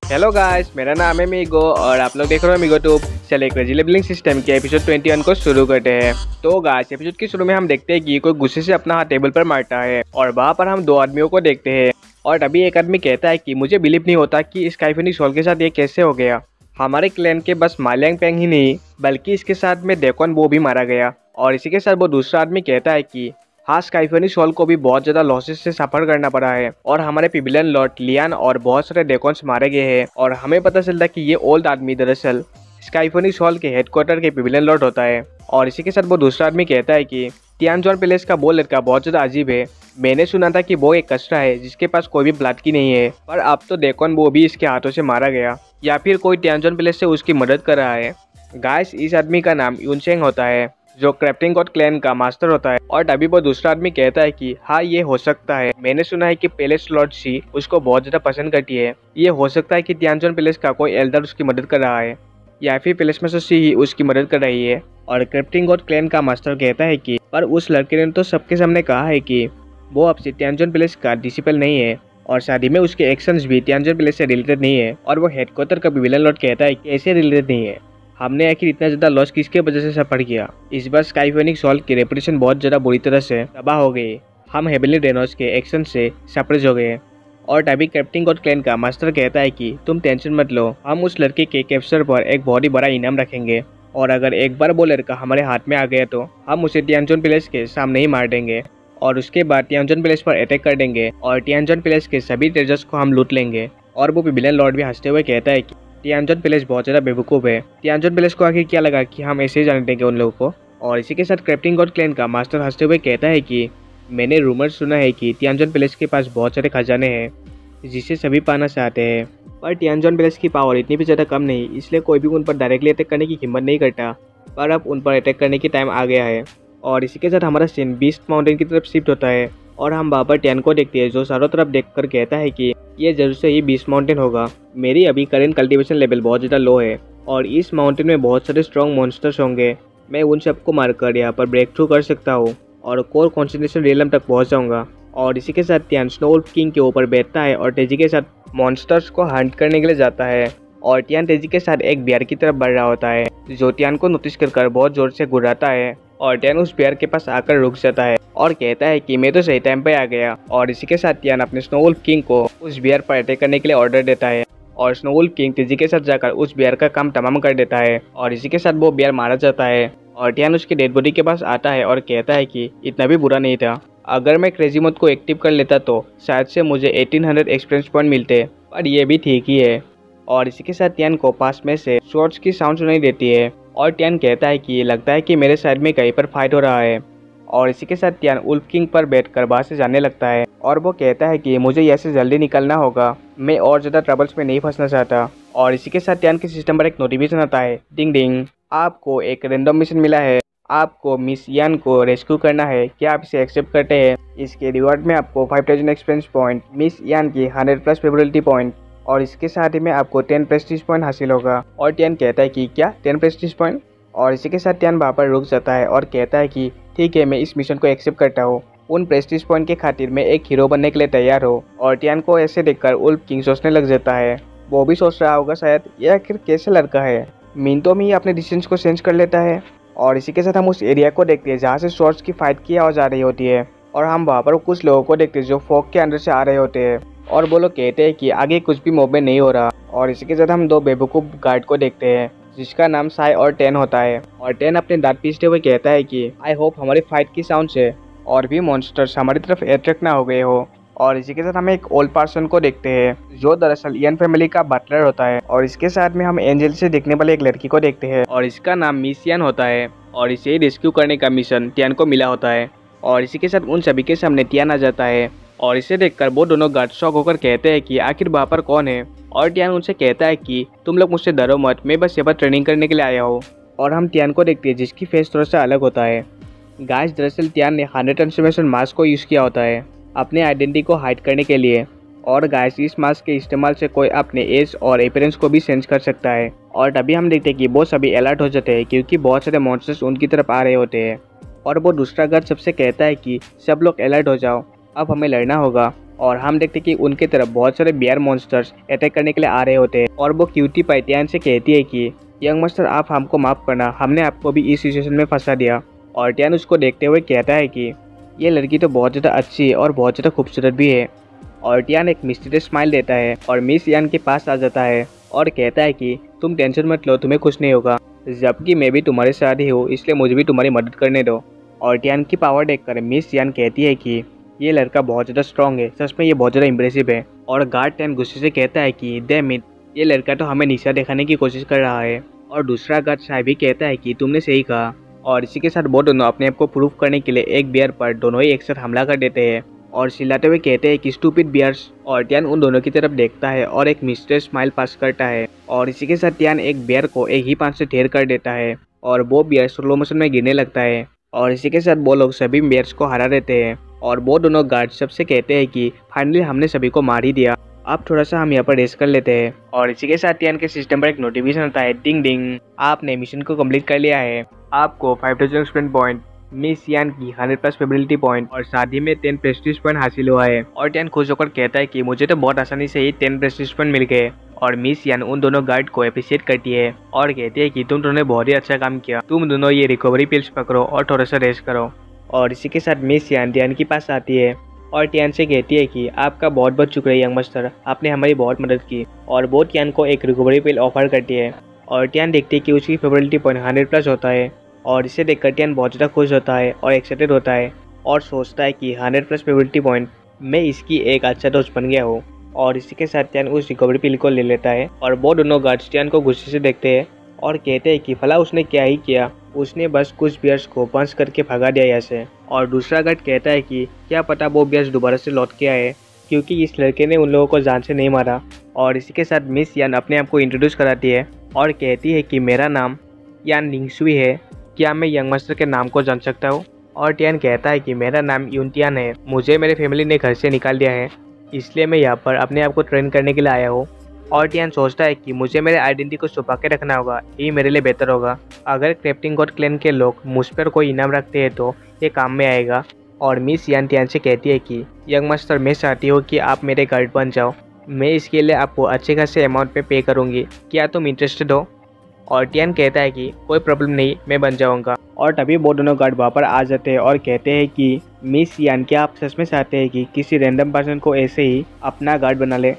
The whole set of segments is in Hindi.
हेलो गाइस, मेरा नाम है मीगो और आप लोग देख रहे हो मीगो ट्यूब। चलिए क्रेजी लेबलिंग सिस्टम के एपिसोड 21 को शुरू करते हैं। तो गाइस, एपिसोड के शुरू में हम देखते हैं कि कोई गुस्से से अपना हाथ टेबल पर मारता है और वहाँ पर हम दो आदमियों को देखते हैं। और अभी एक आदमी कहता है कि मुझे बिलीव नहीं होता कि इस काइफोनिक सोल के साथ ये कैसे हो गया। हमारे क्लैन के बस मालियांग पेंग ही नहीं बल्कि इसके साथ में डेकॉन वो भी मारा गया। और इसी के साथ वो दूसरा आदमी कहता है कि हाँ, स्काइफोनिक सोल को भी बहुत ज़्यादा लॉसेस से सफ़र करना पड़ा है और हमारे पिबिलन लॉर्ड लियान और बहुत सारे डेकॉन्स मारे गए हैं। और हमें पता चलता कि ये ओल्ड आदमी दरअसल स्काइफोनिक सोल के हेडक्वार्टर के पिबिलन लॉर्ड होता है। और इसी के साथ वो दूसरा आदमी कहता है कि तियानजॉन पैलेस का वो लड़का बहुत ज़्यादा अजीब है। मैंने सुना था कि वो एक कचरा है जिसके पास कोई भी प्लाट की नहीं है, पर अब तो डेकॉन वो भी इसके हाथों से मारा गया या फिर कोई तियानजॉन पैलेस से उसकी मदद कर रहा है। गाइस, इस आदमी का नाम यूनचेंग होता है जो क्रेप्टिंग गॉड क्लैन का मास्टर होता है। और तभी वो दूसरा आदमी कहता है कि हाँ, ये हो सकता है। मैंने सुना है कि पैलेस लॉर्ड सी उसको बहुत ज़्यादा पसंद करती है। ये हो सकता है कि तियानजॉन पैलेस का कोई एल्डर उसकी मदद कर रहा है या फिर पैलेस में सी ही उसकी मदद कर रही है। और क्रेप्टिंग गॉड क्लैन का मास्टर कहता है कि पर उस लड़के ने तो सबके सामने कहा है कि वो अब से तियानजॉन पैलेस का डिसिपल नहीं है और शादी में उसके एक्शंस भी तियानजॉन पैलेस से रिलेटेड नहीं है। और वो हेडक्वार्टर का विलन लॉर्ड कहता है कि ऐसे रिलेटेड नहीं है। हमने आखिर इतना ज़्यादा लॉस किसके वजह से सफ़र किया। इस बार स्काइफोनिक सोल की रेपुटेशन बहुत ज़्यादा बुरी तरह से तबाह हो गई। हम हेवनली रेनोस के एक्शन से सरप्राइज हो गए। और तभी कैप्टन गॉड क्लैन का मास्टर कहता है कि तुम टेंशन मत लो, हम उस लड़के के कैप्चर पर एक बहुत ही बड़ा इनाम रखेंगे और अगर एक बार वो लड़का हमारे हाथ में आ गया तो हम उसे तियानजॉन पैलेस के सामने ही मार देंगे और उसके बाद तियानजॉन पैलेस पर अटैक कर देंगे और तियानजॉन पैलेस के सभी ट्रेजर्स को हम लूट लेंगे। और वो विलन लॉर्ड भी हंसते हुए कहता है कि तियानजॉन पैलेस बहुत ज़्यादा बेवकूफ़ है। तियानजॉन पैलेस को आखिर क्या लगा कि हम ऐसे ही जाने देंगे उन लोगों को। और इसी के साथ कैप्टन गॉड क्लैन का मास्टर हंसते हुए कहता है कि मैंने रूमर सुना है कि तियानजॉन पैलेस के पास बहुत सारे खजाने हैं जिसे सभी पाना चाहते हैं, पर तियानजॉन पैलेस की पावर इतनी भी ज़्यादा कम नहीं, इसलिए कोई भी उन पर डायरेक्टली अटैक करने की हिम्मत नहीं करता। पर अब उन पर अटैक करने की टाइम आ गया है। और इसी के साथ हमारा सीन बीस्ट माउंटेन की तरफ शिफ्ट होता है और हम बाबर टैन को देखते हैं जो चारों तरफ देखकर कहता है कि ये जरूर से ही बीस्ट माउंटेन होगा। मेरी अभी करेंट कल्टीवेशन लेवल बहुत ज़्यादा लो है और इस माउंटेन में बहुत सारे स्ट्रॉन्ग मॉन्स्टर्स होंगे। मैं उन सबको मारकर यहाँ पर ब्रेक थ्रू कर सकता हूँ और कोर कॉन्सेंट्रेशन रियलम तक पहुँच जाऊँगा। और इसी के साथ टियान स्नोवुल्फ किंग के ऊपर बैठता है और तेजी के साथ मॉन्स्टर्स को हंट करने के लिए जाता है। और टियान तेजी के साथ एक बियर की तरफ बढ़ रहा होता है जो टियान को नोटिस कर बहुत जोर से गुर्राता है। और टियान उस बियर के पास आकर रुक जाता है और कहता है कि मैं तो सही टाइम पे आ गया। और इसी के साथ टियान अपने स्नोवुल्फ किंग को उस बियर पर अटैक करने के लिए ऑर्डर देता है और स्नोवुल्फ किंग तेजी के साथ जाकर उस बियर का काम तमाम कर देता है। और इसी के साथ वो बियर मारा जाता है और टियान उसकी डेड बॉडी के पास आता है और कहता है कि इतना भी बुरा नहीं था। अगर मैं क्रेजी मोड को एक्टिव कर लेता तो शायद से मुझे 1800 एक्सपीरियंस पॉइंट मिलते, पर ये भी ठीक ही है। और इसी के साथ टियान को पास में से शॉट्स की साउंड सुनाई देती है और टियान कहता है कि लगता है कि मेरे साइड में कहीं पर फाइट हो रहा है। और इसी के साथ टियान उल्फ किंग पर बैठकर वहाँ से जाने लगता है और वो कहता है कि मुझे यहाँ से जल्दी निकलना होगा, मैं और ज़्यादा ट्रबल्स में नहीं फंसना चाहता। और इसी के साथ टियान के सिस्टम पर एक नोटिफिकेशन आता है, डिंग डिंग, आपको एक रेंडम मिशन मिला है, आपको मिस यान को रेस्क्यू करना है, क्या आप इसे एक्सेप्ट करते हैं? इसके रिवॉर्ड में आपको 5000 एक्सपीरियंस पॉइंट, मिस यान की 100+ फेवरेबिलिटी पॉइंट और इसके साथ ही में आपको 10 प्रेस्टीज पॉइंट हासिल होगा। और टियान कहता है कि क्या 10 प्रेस्टीज पॉइंट? और इसी के साथ टियान वहाँ पर रुक जाता है और कहता है कि ठीक है, मैं इस मिशन को एक्सेप्ट करता हूँ। उन प्रेस्टीज पॉइंट के खातिर मैं एक हीरो बनने के लिए तैयार हूँ। और टियान को ऐसे देखकर उल्फ किंग सोचने लग जाता है। वो भी सोच रहा होगा शायद ये आखिर कैसे लड़का है, मिनटों में ही अपने डिसीजंस को चेंज कर लेता है। और इसी के साथ हम उस एरिया को देखते हैं जहाँ से शॉर्ट्स की फाइट की आवाज़ आ रही होती है और हम वहाँ पर कुछ लोगों को देखते हैं जो फॉग के अंदर से आ रहे होते हैं और वो लोग कहते हैं कि आगे कुछ भी मूवमेंट नहीं हो रहा। और इसी के साथ हम दो बेवकूफ़ गार्ड को देखते हैं जिसका नाम साई और टेन होता है। और टेन अपने दांत पीसते हुए कहता है कि आई होप हमारी फाइट की साउंड से और भी मॉन्स्टर्स हमारी तरफ अट्रैक्ट ना हो गए हो। और इसी के साथ हम एक ओल्ड पर्सन को देखते हैं जो दरअसल इयन फैमिली का बटलर होता है। और इसके साथ में हम एंजल से देखने वाले एक लड़की को देखते हैं और इसका नाम मिस यान होता है और इसे रेस्क्यू करने का मिशन टियान को मिला होता है। और इसी के साथ उन सभी के सामने टियान आ जाता है और इसे देखकर वो दोनों गार्ड शॉक होकर कहते हैं कि आखिर वहाँ पर कौन है। और टियान उनसे कहता है कि तुम लोग मुझसे डरो मत, मैं बस यहाँ पर ट्रेनिंग करने के लिए आया हूँ। और हम टियान को देखते हैं जिसकी फेस थोड़ा सा अलग होता है। गाइस, दरअसल टियान ने 100 ट्रांसफॉर्मेशन मास्क को यूज़ किया होता है अपने आइडेंटिटी को हाइड करने के लिए। और गाइस, इस मास्क के इस्तेमाल से कोई अपने एज और अपीयरेंस को भी सेंस कर सकता है। और तभी हम देखते हैं कि वो सभी अलर्ट हो जाते हैं क्योंकि बहुत सारे मॉन्स्टर्स उनकी तरफ आ रहे होते हैं। और वो दूसरा गार्ड सबसे कहता है कि सब लोग अलर्ट हो जाओ, अब हमें लड़ना होगा। और हम देखते कि उनके तरफ बहुत सारे बियर मॉन्स्टर्स अटैक करने के लिए आ रहे होते हैं। और वो क्यूटी पाई टियान से कहती है कि यंग मास्टर आप हमको माफ़ करना, हमने आपको भी इस सिचुएशन में फंसा दिया। और टियान उसको देखते हुए कहता है कि ये लड़की तो बहुत ज़्यादा अच्छी है और बहुत ज़्यादा खूबसूरत भी है। और टियान एक मिस्टीरियस स्माइल देता है और मिस यान के पास आ जाता है और कहता है कि तुम टेंशन मत लो, तुम्हें कुछ नहीं होगा, जबकि मैं भी तुम्हारे साथ ही हूँ, इसलिए मुझे भी तुम्हारी मदद करने दो। और टियान की पावर देखकर मिस यान कहती है कि ये लड़का बहुत ज़्यादा स्ट्रॉन्ग है, सच में ये बहुत ज़्यादा इम्प्रेसिव है। और गार्ड टियान गुस्से से कहता है कि डैम इट, ये लड़का तो हमें नीचा दिखाने की कोशिश कर रहा है। और दूसरा गार्ड शाय भी कहता है कि तुमने सही कहा। और इसी के साथ वो दोनों अपने आप को प्रूव करने के लिए एक बियर पर दोनों ही एक साथ हमला कर देते हैं और चिल्लाते हुए कहते हैं कि स्टूपिड बियर्स। और टियान उन दोनों की तरफ देखता है और एक मिस्टर स्माइल पास करता है। और इसी के साथ टियान एक बियर को एक ही पांच से ढेर कर देता है और वो बियर स्लो मोशन में गिरने लगता है। और इसी के साथ वो लोग सभी बियर्स को हरा देते हैं और वो दोनों गार्ड सबसे कहते हैं कि फाइनली हमने सभी को मार ही दिया, अब थोड़ा सा हम यहाँ पर रेस्ट कर लेते हैं। और इसी के साथ टियान के सिस्टम पर एक नोटिफिकेशन आता है, डिंग डिंग, आपने मिशन को कंप्लीट कर लिया है, आपको 5000 एक्सपीरियंस पॉइंट, मिस यान की 100+ फेबिलिटी पॉइंट और साथ ही में 10 प्रेस्टीज पॉइंट हासिल हुआ है। और टियान खुश होकर कहता है कि मुझे तो बहुत आसानी से ही 10 प्रेस्टीज पॉइंट मिल गए। और मिस यान उन दोनों गार्ड को अप्रिशिएट करती है और कहती है कि तुम दोनों ने बहुत ही अच्छा काम किया, तुम दोनों ये रिकवरी पिल्स पकड़ो और थोड़ा सा रेस्ट करो। और इसी के साथ मिस यान टियान के पास आती है और टियान से कहती है कि आपका बहुत बहुत शुक्रिया यंग मास्टर, आपने हमारी बहुत मदद की। और वो टियान को एक रिकवरी पिल ऑफर करती है और टियान देखती है कि उसकी फेबिलिटी पॉइंट 100+ होता है। और इसे देखकर टियान बहुत ज़्यादा खुश होता है और एक्साइटेड होता है और सोचता है कि 100+ फेबिलिटी पॉइंट, मैं इसकी एक अच्छा दोस्त बन गया हूँ। और इसी के साथ टियान उस रिकवरी पिल को ले लेता है और वो दोनों गार्ड्स टियान को गुस्से से देखते हैं और कहते हैं कि भला उसने क्या ही किया, उसने बस कुछ बियर्स को पंच करके भगा दिया यहाँ से। और दूसरा गार्ड कहता है कि क्या पता वो बियर्स दोबारा से लौट के आए, क्योंकि इस लड़के ने उन लोगों को जान से नहीं मारा। और इसी के साथ मिस यान अपने आप को इंट्रोड्यूस कराती है और कहती है कि मेरा नाम यान लिंगसुई है, क्या मैं यंग मास्टर के नाम को जान सकता हूँ। और टियान कहता है कि मेरा नाम यूनटियान है, मुझे मेरे फैमिली ने घर से निकाल दिया है, इसलिए मैं यहाँ पर अपने आप को ट्रेन करने के लिए आया हूँ। और टियान सोचता है कि मुझे मेरे आइडेंटिटी को छुपा के रखना होगा, ये मेरे लिए बेहतर होगा। अगर क्रेप्टिंग गॉड क्लैन के लोग मुझ पर कोई इनाम रखते हैं तो ये काम में आएगा। और मिस यान टियान से कहती है कि यंग मास्टर, मैं चाहती हूँ कि आप मेरे गार्ड बन जाओ, मैं इसके लिए आपको अच्छे खासे अमाउंट पे पे करूँगी, क्या तुम इंटरेस्टेड हो। और टियान कहता है कि कोई प्रॉब्लम नहीं, मैं बन जाऊँगा। और तभी वो दोनों गार्ड वहाँ पर आ जाते हैं और कहते हैं कि मिस यान, क्या आप सच में चाहते हैं कि किसी रैंडम पर्सन को ऐसे ही अपना गार्ड बना ले,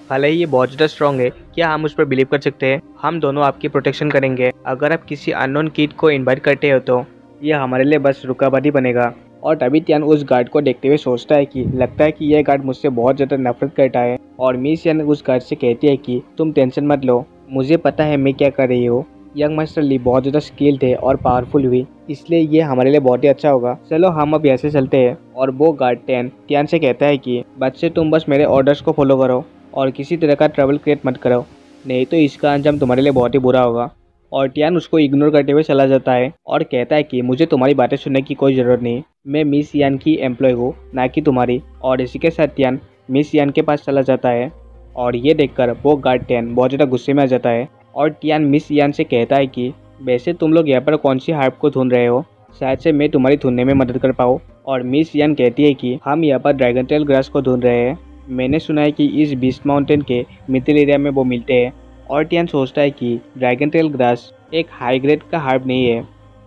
भले ही ये बहुत ज़्यादा स्ट्रॉन्ग है, क्या हम उस पर बिलीव कर सकते हैं, हम दोनों आपकी प्रोटेक्शन करेंगे, अगर आप किसी अननोन किड को इन्वाइट करते हो तो ये हमारे लिए बस रुकावटी बनेगा। और तभी टियान उस गार्ड को देखते हुए सोचता है कि लगता है कि यह गार्ड मुझसे बहुत ज़्यादा नफरत करता है। और मिस यान उस गार्ड से कहती है कि तुम टेंशन मत लो, मुझे पता है मैं क्या कर रही हूँ, यंग मास्टर ली बहुत ज़्यादा स्किल्ड है और पावरफुल हुई, इसलिए ये हमारे लिए बहुत ही अच्छा होगा, चलो हम अब यहाँ से चलते हैं। और वो गार्ड टियान से कहता है कि बच्चे तुम बस मेरे ऑर्डर्स को फॉलो करो और किसी तरह का ट्रबल क्रिएट मत करो, नहीं तो इसका अंजाम तुम्हारे लिए बहुत ही बुरा होगा। और टियान उसको इग्नोर करते हुए चला जाता है और कहता है कि मुझे तुम्हारी बातें सुनने की कोई ज़रूरत नहीं, मैं मिस यान की एम्प्लॉय हूँ, ना कि तुम्हारी। और इसी के साथ टियान मिस यान के पास चला जाता है और ये देखकर वो गार्ड टियान बहुत ज़्यादा गुस्से में आ जाता है। और टियान मिस यान से कहता है कि वैसे तुम लोग यहाँ पर कौन सी हार्प को ढूंढ रहे हो, शायद से मैं तुम्हारी ढूंढने में मदद कर पाऊँ। और मिस यान कहती है कि हम यहाँ पर ड्रैगन टेल ग्रास को ढूंढ रहे हैं, मैंने सुना है कि इस बीस्ट माउंटेन के मिडिल एरिया में वो मिलते हैं। और टियान सोचता है कि ड्रैगन टेल ग्रास एक हाई ग्रेड का हार्ब नहीं है,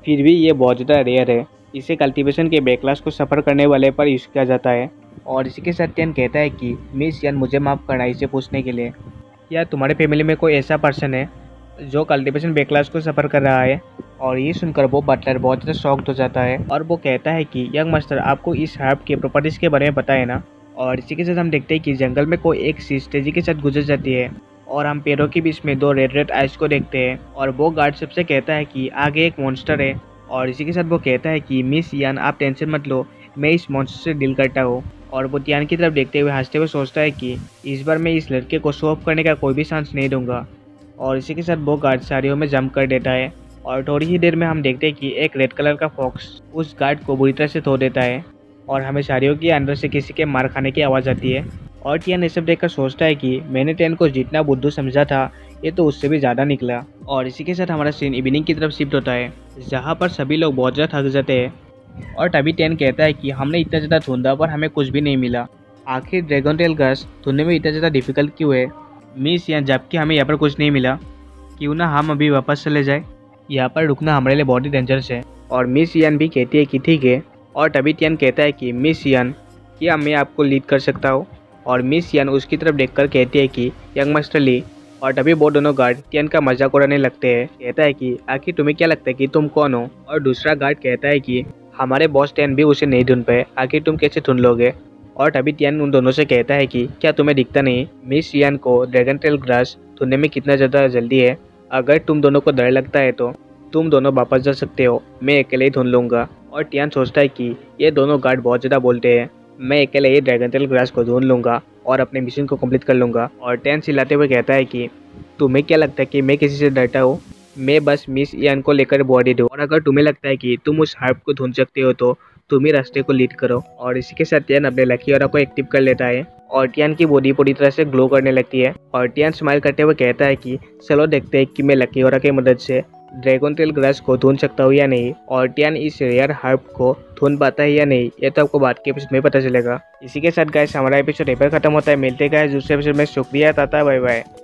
फिर भी ये बहुत ज़्यादा रेयर है, इसे कल्टीवेशन के बैकलॉस को सफ़र करने वाले पर यूज़ किया जाता है। और इसी के साथ टियान कहता है कि मिस यान, मुझे माफ़ करना इसे पूछने के लिए, क्या तुम्हारे फैमिली में कोई ऐसा पर्सन है जो कल्टीवेशन बैकलॉस को सफ़र कर रहा है। और ये सुनकर वो बटलर बहुत ज़्यादा शॉक्ड हो जाता है और वो कहता है कि यंग मास्टर, आपको इस हार्ब के प्रॉपर्टीज़ के बारे में पता है ना। और इसी के साथ हम देखते हैं कि जंगल में कोई एक चीज तेजी के साथ गुजर जाती है और हम पेड़ों के बीच में 2 रेड आइस को देखते हैं। और वो गार्ड सबसे कहता है कि आगे एक मॉन्स्टर है। और इसी के साथ वो कहता है कि मिस यान, आप टेंशन मत लो, मैं इस मॉन्स्टर से डील करता हूँ। और वो टियान की तरफ देखते हुए हंसते हुए सोचता है कि इस बार मैं इस लड़के को शो ऑफ करने का कोई भी चांस नहीं दूंगा। और इसी के साथ वो गार्ड साड़ियों में जंप कर देता है और थोड़ी ही देर में हम देखते हैं कि एक रेड कलर का फॉक्स उस गार्ड को बुरी तरह से धो देता है और हमें साड़ियों के अंदर से किसी के मार खाने की आवाज़ आती है। और टियान ये सब देखकर सोचता है कि मैंने टियान को जितना बुद्धू समझा था, ये तो उससे भी ज़्यादा निकला। और इसी के साथ हमारा सीन इवनिंग की तरफ शिफ्ट होता है, जहाँ पर सभी लोग बहुत ज़्यादा थक जाते हैं। और तभी टियान कहता है कि हमने इतना ज़्यादा ढूंढा पर हमें कुछ भी नहीं मिला। आखिर ड्रैगन टेल ग्रास ढूंढने में इतना ज़्यादा डिफिकल्ट क्यों है मिस यहाँ, जबकि हमें यहाँ पर कुछ नहीं मिला? क्यों ना हम अभी वापस चले जाए, यहाँ पर रुकना हमारे लिए बहुत ही डेंजरस है। और मिस यान भी कहती है कि ठीक है। और तभी टियान कहता है कि मिस यान, क्या मैं आपको लीड कर सकता हूँ? और मिस यान उसकी तरफ देखकर कहती है कि यंग मास्टर ली। और तभी वो दोनों गार्ड टियान का मजाक उड़ाने लगते हैं। कहता है कि आखिर तुम्हें क्या लगता है कि तुम कौन हो? और दूसरा गार्ड कहता है कि हमारे बॉस टियान भी उसे नहीं ढूंढ पाए, आखिर तुम कैसे ढूंढ लोगे? और तभी टियान उन दोनों से कहता है कि क्या तुम्हें दिखता नहीं मिस यान को ड्रैगन टेल ग्रास ढूंढने में कितना ज़्यादा जल्दी है? अगर तुम दोनों को डर लगता है तो तुम दोनों वापस जा सकते हो, मैं अकेले ही ढूंढ लूँगा। और टियान सोचता है कि ये दोनों गार्ड बहुत ज़्यादा बोलते हैं, मैं अकेले ही ड्रैगन टेल ग्रास को ढूंढ लूँगा और अपने मिशन को कंप्लीट कर लूँगा। और टियान चिल्लाते हुए कहता है कि तुम्हें क्या लगता है कि मैं किसी से डरता हूँ? मैं बस मिस यान को लेकर बॉडी दूँ, और अगर तुम्हें लगता है कि तुम उस हार्प को ढूंढ सकते हो तो तुम ही रास्ते को लीड करो। और इसी के साथ टियान अपने लकी ऑरा को एक्टिव कर लेता है और टियान की बॉडी पूरी तरह से ग्लो करने लगती है। और टियान स्माइल करते हुए कहता है कि चलो देखते हैं कि मैं लकी ऑरा की मदद से ड्रैगन टेल ग्रास को ढूंढ सकता हूँ या नहीं, और टियान इस रेयर हार्प को ढूंढ पाता है या नहीं, ये तो आपको बाद के एपिसोड में पता चलेगा। इसी के साथ गाइस हमारा एपिसोड यहीं पर खत्म होता है। मिलते हैं गाइस दूसरे एपिसोड में। शुक्रिया, टाटा, बाय बाय।